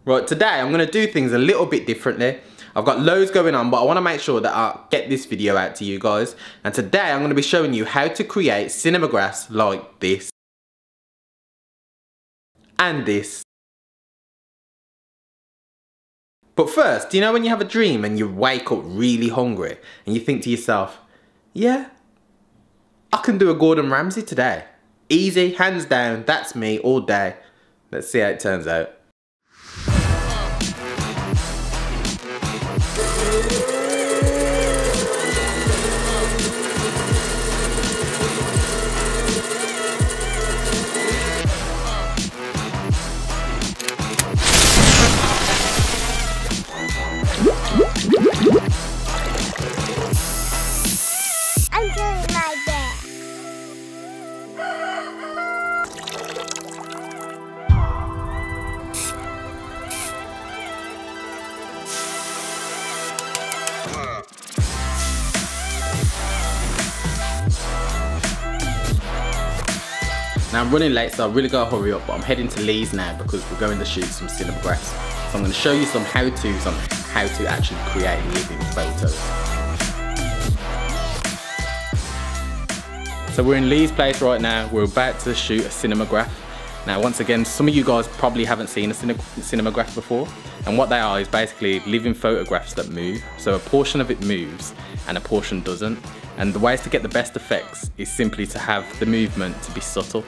Right, today I'm going to do things a little bit differently. I've got loads going on, but I want to make sure that I get this video out to you guys. And today I'm going to be showing you how to create cinemagraphs like this. And this. But first, do you know when you have a dream and you wake up really hungry and you think to yourself, yeah, I can do a Gordon Ramsay today. Easy, hands down, that's me all day. Let's see how it turns out. Now I'm running late, so I really gotta hurry up, but I'm heading to Lee's now because we're going to shoot some cinemagraphs. So I'm gonna show you some how-tos on how to actually create living photos. So we're in Lee's place right now. We're about to shoot a cinemagraph. Now once again, some of you guys probably haven't seen a cinemagraph before, and what they are is basically living photographs that move. So a portion of it moves and a portion doesn't. And the ways to get the best effects is simply to have the movement to be subtle.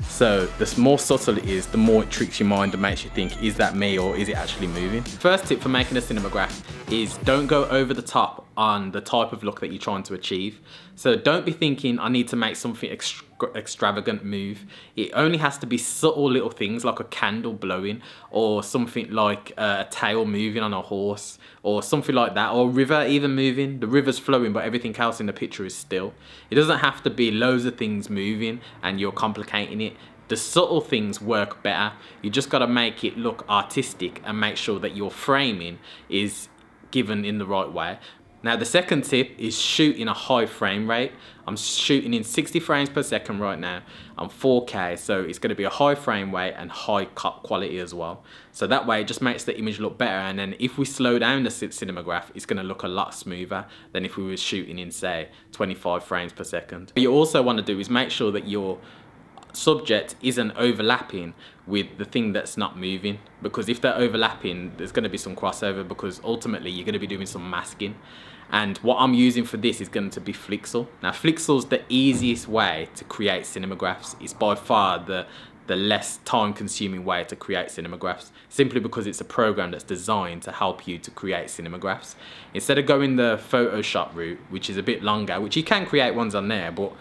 So the more subtle it is, the more it tricks your mind and makes you think, is that me or is it actually moving? First tip for making a cinemagraph is don't go over the top on the type of look that you're trying to achieve. So don't be thinking, I need to make something extravagant move. It only has to be subtle little things like a candle blowing, or something like a tail moving on a horse, or something like that, or a river even moving. The river's flowing but everything else in the picture is still. It doesn't have to be loads of things moving and you're complicating it. The subtle things work better. You just got to make it look artistic and make sure that your framing is given in the right way. Now the second tip is shoot in a high frame rate. I'm shooting in 60 frames per second right now. I'm 4K, so it's going to be a high frame rate and high quality as well. So that way it just makes the image look better, and then if we slow down the cinemagraph, it's going to look a lot smoother than if we were shooting in, say, 25 frames per second. What you also want to do is make sure that your subject isn't overlapping with the thing that's not moving, because if they're overlapping, there's going to be some crossover, because ultimately you're going to be doing some masking. And what I'm using for this is going to be Flixel. Now Flixel's the easiest way to create cinemagraphs. It's by far the less time consuming way to create cinemagraphs, simply because it's a program that's designed to help you to create cinemagraphs. Instead of going the Photoshop route, which is a bit longer, which you can create ones on there, but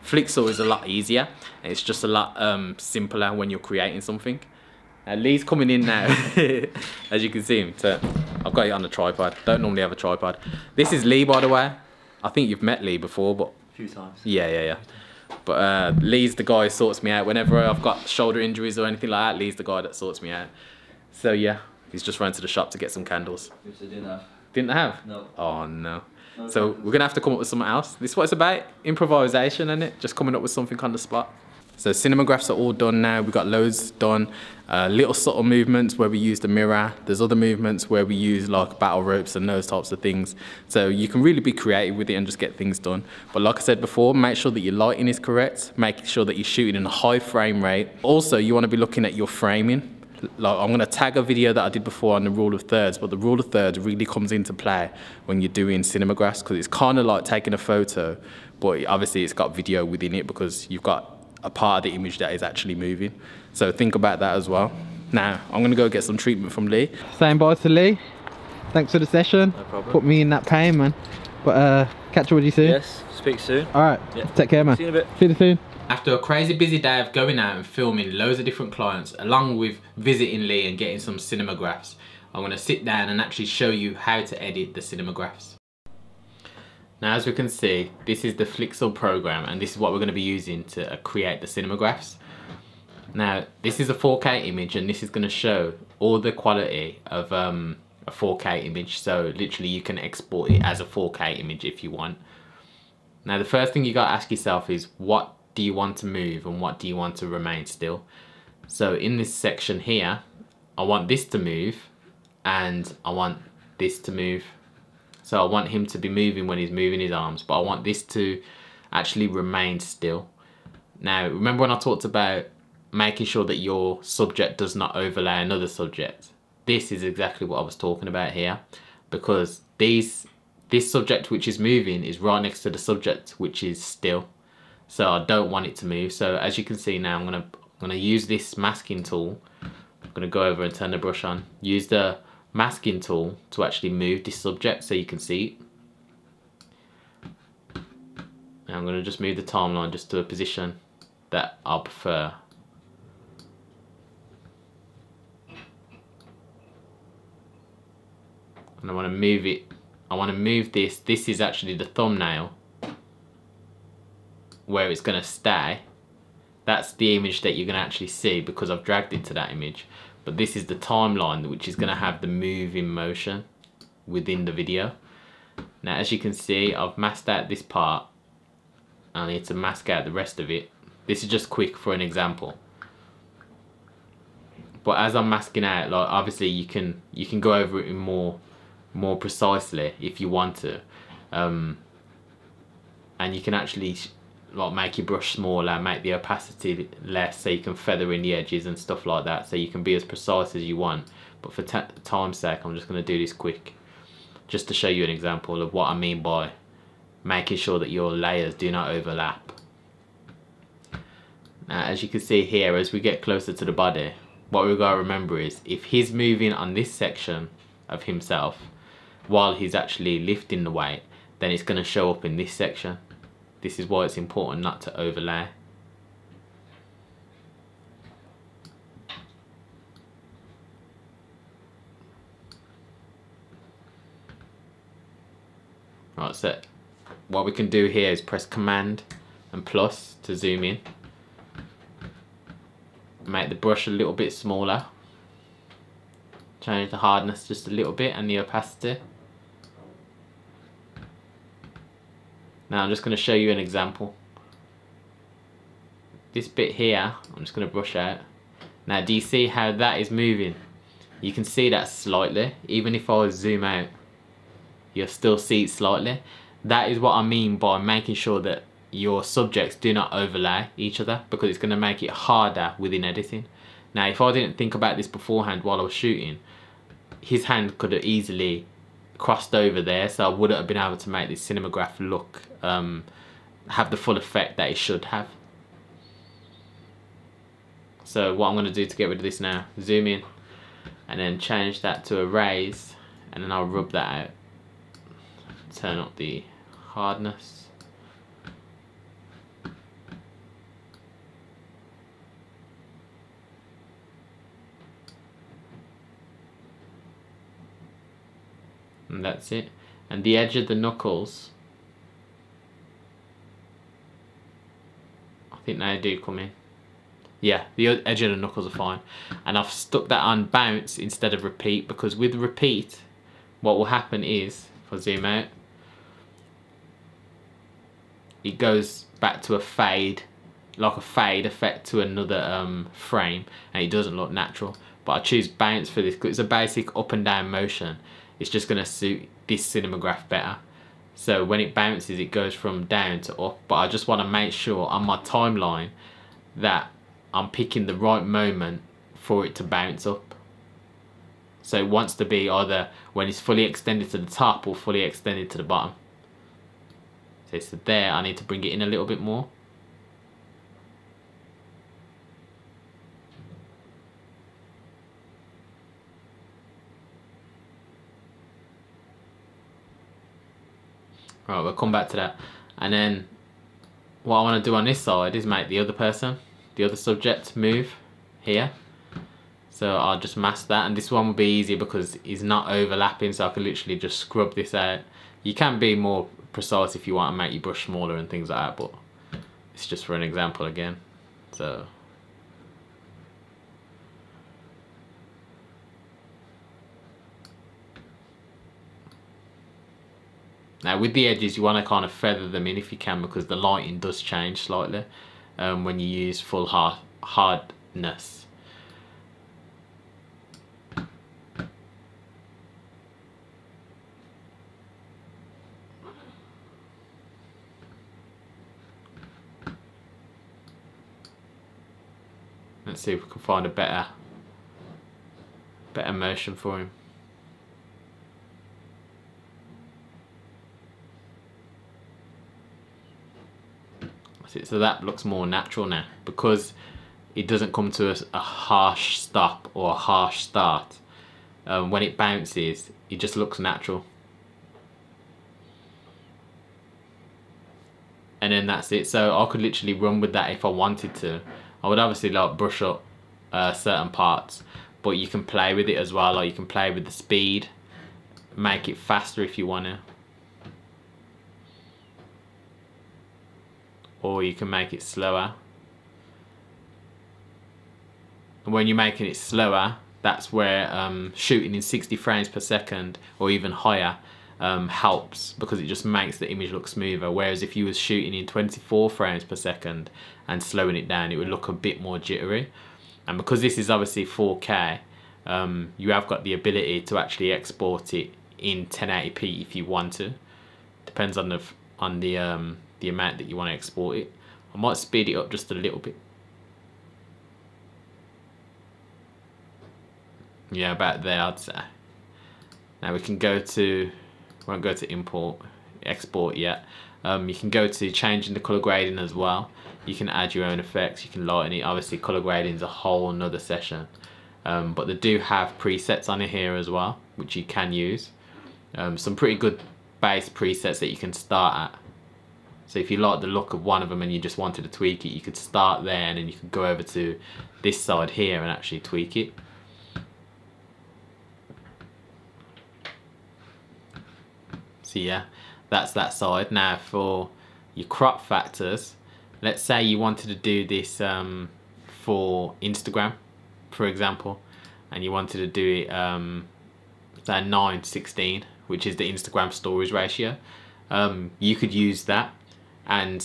Flixel is a lot easier, and it's just a lot simpler when you're creating something. Lee's coming in now, as you can see him. So I've got it on the tripod. Don't normally have a tripod. This is Lee, by the way. I think you've met Lee before, but a few times. Yeah. But Lee's the guy who sorts me out whenever I've got shoulder injuries or anything like that. Lee's the guy that sorts me out. So yeah, he's just run to the shop to get some candles. Which I didn't have. Didn't have? No. Oh no. So we're gonna have to come up with something else. This is what it's about, improvisation, isn't it? Just coming up with something on the spot. So cinemagraphs are all done now. We've got loads done. Little subtle movements where we use the mirror. There's other movements where we use like battle ropes and those types of things. So you can really be creative with it and just get things done. But like I said before, make sure that your lighting is correct. Make sure that you're shooting in a high frame rate. Also, you want to be looking at your framing. Like, I'm going to tag a video that I did before on the rule of thirds, but the rule of thirds really comes into play when you're doing cinemagraphs, because it's kind of like taking a photo, but obviously it's got video within it because you've got a part of the image that is actually moving. So think about that as well. Now, I'm going to go get some treatment from Lee. Saying bye to Lee. Thanks for the session. No problem. Put me in that pain, man. But catch up with you soon. Yes, speak soon. Alright, yeah. Take care, man. See you in a bit. See you soon. After a crazy busy day of going out and filming loads of different clients, along with visiting Lee and getting some cinemagraphs, I'm going to sit down and actually show you how to edit the cinemagraphs. Now, as we can see, this is the Flixel program, and this is what we're going to be using to create the cinemagraphs. Now, this is a 4K image, and this is going to show all the quality of a 4K image. So literally you can export it as a 4K image if you want. Now, the first thing you got to ask yourself is, what do you want to move and what do you want to remain still? So in this section here, I want this to move and I want this to move. So I want him to be moving when he's moving his arms, but I want this to actually remain still. Now, remember when I talked about making sure that your subject does not overlay another subject? This is exactly what I was talking about here, because this subject which is moving is right next to the subject which is still. So I don't want it to move. So as you can see now, I'm gonna use this masking tool. I'm gonna go over and turn the brush on. Use the masking tool to actually move this subject so you can see it. Now I'm gonna just move the timeline just to a position that I prefer. And I want to move it. I want to move this. This is actually the thumbnail where it's going to stay. That's the image that you're going to actually see because I've dragged it to that image. But this is the timeline which is going to have the moving motion within the video. Now as you can see, I've masked out this part. I need to mask out the rest of it. This is just quick for an example. But as I'm masking out, like obviously you can go over it in more precisely if you want to, and you can actually like make your brush smaller, make the opacity less, so you can feather in the edges and stuff like that, so you can be as precise as you want. But for time's sake, I'm just going to do this quick just to show you an example of what I mean by making sure that your layers do not overlap. Now as you can see here, as we get closer to the body, what we've got to remember is if he's moving on this section of himself while he's actually lifting the weight, then it's going to show up in this section. This is why it's important not to overlay. Right, so what we can do here is press Command and plus to zoom in. Make the brush a little bit smaller. Change the hardness just a little bit and the opacity. Now I'm just going to show you an example. This bit here, I'm just going to brush out. Now do you see how that is moving? You can see that slightly. Even if I zoom out, you'll still see it slightly. That is what I mean by making sure that your subjects do not overlay each other, because it's going to make it harder within editing. Now if I didn't think about this beforehand while I was shooting, his hand could have easily crossed over there, so I wouldn't have been able to make this cinematograph look have the full effect that it should have. So what I'm going to do to get rid of this now, zoom in and then change that to erase, and then I'll rub that out. Turn up the hardness. And that's it. And the edge of the knuckles, I think they do come in. Yeah, the edge of the knuckles are fine. And I've stuck that on bounce instead of repeat, because with repeat, what will happen is, if I zoom out, it goes back to a fade, like a fade effect to another frame, and it doesn't look natural. But I choose bounce for this because it's a basic up and down motion. It's just going to suit this cinematograph better. So when it bounces, it goes from down to up. But I just want to make sure on my timeline that I'm picking the right moment for it to bounce up. So it wants to be either when it's fully extended to the top or fully extended to the bottom. So there, I need to bring it in a little bit more. Right, we'll come back to that. And then what I want to do on this side is make the other person, the other subject, move here. So I'll just mask that, and this one will be easier because it's not overlapping, so I can literally just scrub this out. You can be more precise if you want to make your brush smaller and things like that, but it's just for an example again. So now with the edges, you want to kind of feather them in if you can, because the lighting does change slightly when you use full hardness. Let's see if we can find a better motion for him. So that looks more natural now, because it doesn't come to a harsh stop or a harsh start. When it bounces, it just looks natural. And then that's it. So I could literally run with that if I wanted to. I would obviously like brush up certain parts, but you can play with it as well. Like you can play with the speed, make it faster if you want to, or you can make it slower. And when you're making it slower, that's where shooting in 60 frames per second or even higher helps, because it just makes the image look smoother. Whereas if you was shooting in 24 frames per second and slowing it down, it would look a bit more jittery. And because this is obviously 4K, you have got the ability to actually export it in 1080p if you want to. Depends on the amount that you want to export it. I might speed it up just a little bit. Yeah, about there I'd say. Now we can go to, won't go to export yet. You can go to changing the color grading as well. You can add your own effects, you can lighten it. Obviously color grading is a whole nother session. But they do have presets on here as well, which you can use. Some pretty good base presets that you can start at. So if you like the look of one of them and you just wanted to tweak it, you could start there and then you could go over to this side here and actually tweak it. So yeah, that's that side. Now for your crop factors, let's say you wanted to do this for Instagram, for example, and you wanted to do it say 9:16, which is the Instagram stories ratio. You could use that, and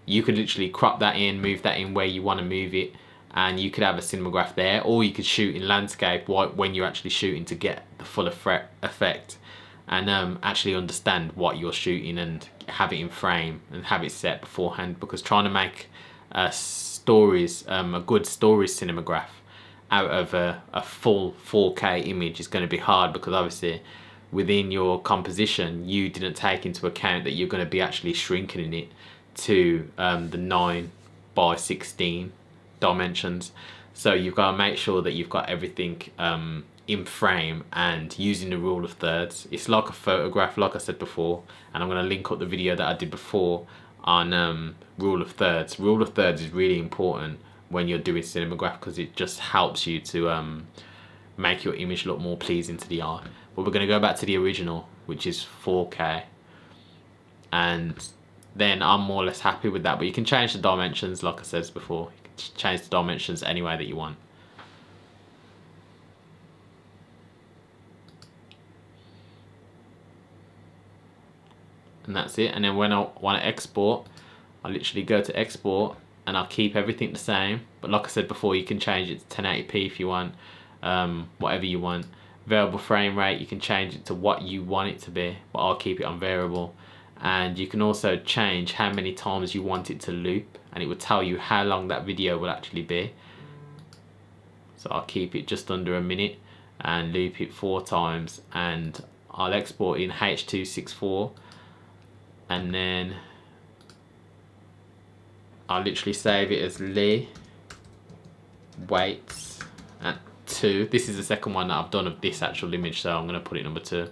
you could literally crop that in, move that in where you want to move it, and you could have a cinemagraph there, or you could shoot in landscape when you're actually shooting to get the full effect. And actually understand what you're shooting and have it in frame and have it set beforehand, because trying to make a good stories cinematograph out of a full 4K image is going to be hard, because obviously within your composition you didn't take into account that you're going to be actually shrinking it to the 9:16 dimensions. So you've got to make sure that you've got everything in frame and using the rule of thirds. It's like a photograph, like I said before, and I'm going to link up the video that I did before on rule of thirds. Rule of thirds is really important when you're doing cinemagraph, because it just helps you to make your image look more pleasing to the eye. But we're going to go back to the original, which is 4K, and then I'm more or less happy with that. But you can change the dimensions, like I said before. You can change the dimensions any way that you want. And that's it. And then when I want to export, I literally go to export and I'll keep everything the same. But like I said before, you can change it to 1080p if you want, whatever you want. Variable frame rate, you can change it to what you want it to be, but I'll keep it on variable. And you can also change how many times you want it to loop, and it will tell you how long that video will actually be. So I'll keep it just under a minute and loop it 4 times, and I'll export in H.264. And then I'll literally save it as Lee Waits at 2. This is the second one that I've done of this actual image, so I'm going to put it number 2.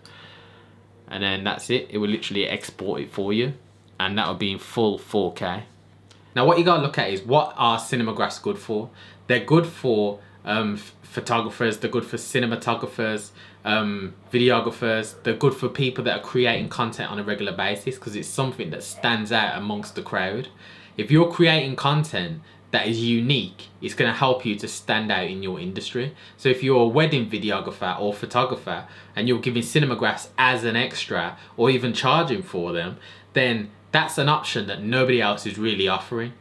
And then that's it. It will literally export it for you, and that will be in full 4K. Now what you got to look at is, what are cinemagraphs good for? They're good for photographers, they're good for cinematographers, videographers, they're good for people that are creating content on a regular basis, because it's something that stands out amongst the crowd. If you're creating content that is unique, it's going to help you to stand out in your industry. So if you're a wedding videographer or photographer and you're giving cinemagraphs as an extra, or even charging for them, then that's an option that nobody else is really offering.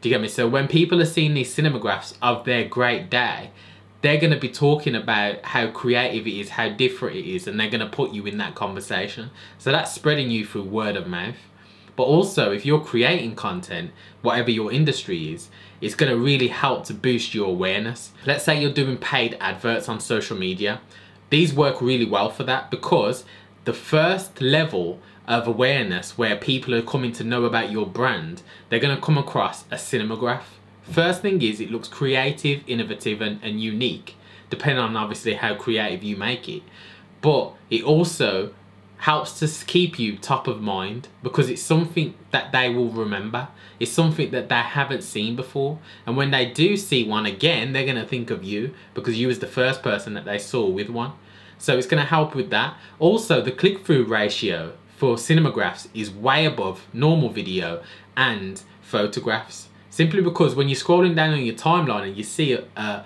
Do you get me? So when people are seeing these cinemagraphs of their great day, they're going to be talking about how creative it is, how different it is, and they're going to put you in that conversation. So that's spreading you through word of mouth. but also if you're creating content, whatever your industry is, it's going to really help to boost your awareness. Let's say you're doing paid adverts on social media. These work really well for that, because the first level of awareness where people are coming to know about your brand, they're going to come across a Cinemagraph. First thing is, it looks creative, innovative and unique, depending on obviously how creative you make it. But it also helps to keep you top of mind, because it's something that they will remember. It's something that they haven't seen before. And when they do see one again, they're going to think of you, because you was the first person that they saw with one. So it's going to help with that. Also, the click-through ratio for Cinemagraphs is way above normal video and photographs. Simply because when you're scrolling down on your timeline and you see a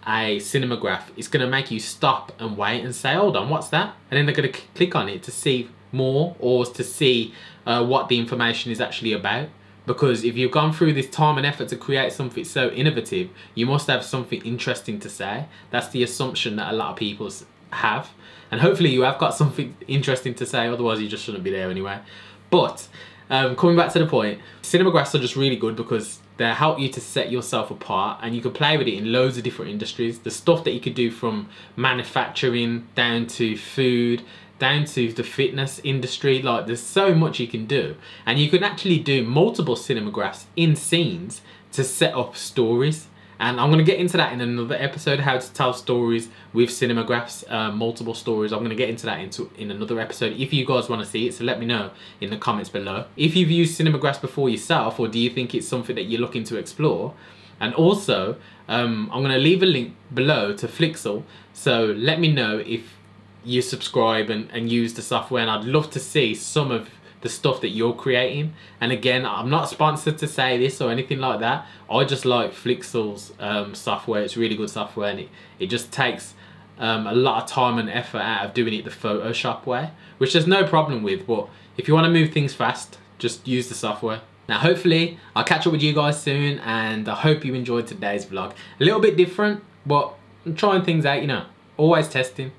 Cinemagraph, it's going to make you stop and wait and say, hold on, what's that? And then they're going to click on it to see more, or to see what the information is actually about. Because if you've gone through this time and effort to create something so innovative, you must have something interesting to say. That's the assumption that a lot of people have. And hopefully you have got something interesting to say, otherwise you just shouldn't be there anyway. But coming back to the point, Cinemagraphs are just really good because they help you to set yourself apart, and you can play with it in loads of different industries. The stuff that you could do from manufacturing down to food, down to the fitness industry, like there's so much you can do. And you can actually do multiple Cinemagraphs in scenes to set up stories. And I'm going to get into that in another episode, how to tell stories with Cinemagraphs, multiple stories. I'm going to get into that in another episode if you guys want to see it, so let me know in the comments below. If you've used Cinemagraphs before yourself, or do you think it's something that you're looking to explore? And also, I'm going to leave a link below to Flixel, so let me know if you subscribe and use the software, and I'd love to see some of the stuff that you're creating. And again, I'm not sponsored to say this or anything like that. I just like Flixel's software. It's really good software, and it just takes a lot of time and effort out of doing it the Photoshop way, which there's no problem with. But if you want to move things fast, just use the software. Now hopefully I'll catch up with you guys soon, and I hope you enjoyed today's vlog. A little bit different, but I'm trying things out, you know, always testing.